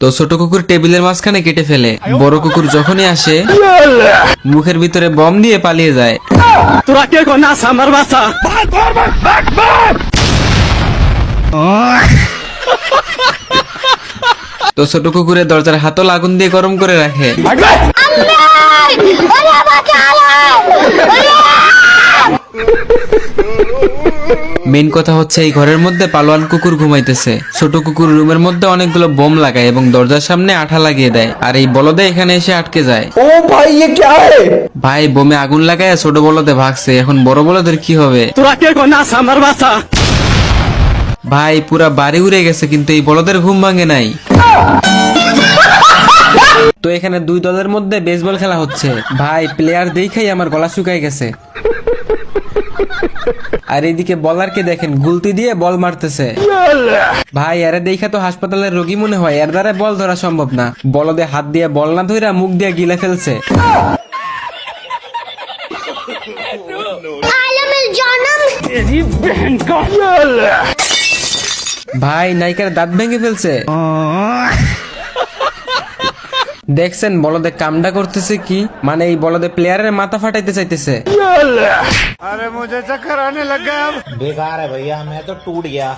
তো ছোট কুকুর টেবিলের মাঝখানে কেটে ফেলে। বড় কুকুর যখনই আসে মুখের ভিতরে বম দিয়ে পালিয়ে যায়। তোরা কে নাস আমার বাসা। তো ছোট কুকুরের দরজার হাতল আগুন দিয়ে গরম করে রাখে। মেইন কথা হচ্ছে এই ঘরের মধ্যে পালোয়ান কুকুর ঘুমাইতেছে। ছোট কুকুর রুমের মধ্যে অনেকগুলো বোম লাগায় এবং দরজার সামনে আঠা লাগিয়ে দেয়, আর এই বলদে এখানে এসে আটকে যায়। ओ भाई ये क्या है? ভাই বোমে আগুন লাগায় ছোট বলদে ভাগছে, এখন বড় বলদের কি হবে? তোরা কে নাস আমার বাসা। ভাই পুরা বাড়ি উড়ে গেছে, কিন্তু এই বলদের ঘুম ভাঙে নাই। তো এখানে দুই দলের মধ্যে বেসবল খেলা হচ্ছে। ভাই প্লেয়ার দেখাই আমার গলা শুকায় গেছে। আর এইদিকে বলারকে দেখেন গুলতি দিয়ে বল মারতেছে। ভাই এরা দেখা তো হাসপাতালের রোগী মনে হয়, এর দ্বারা বল ধরা সম্ভব না। বলদে হাত দিয়ে বল না ধইরা মুখ দিয়ে গিলে ফেলছে। ভাই নায়িকার দাঁত ভেঙে ফেলছে। দেখছেন বলদে কামডা করতেছে কি, মানে এই বলদে প্লেয়ারের মাথা ফাটাইতে চাইতেছে। अरे मुझे चक्कर आने लग गया अब। बेकार है भैया, मैं तो टूट गया।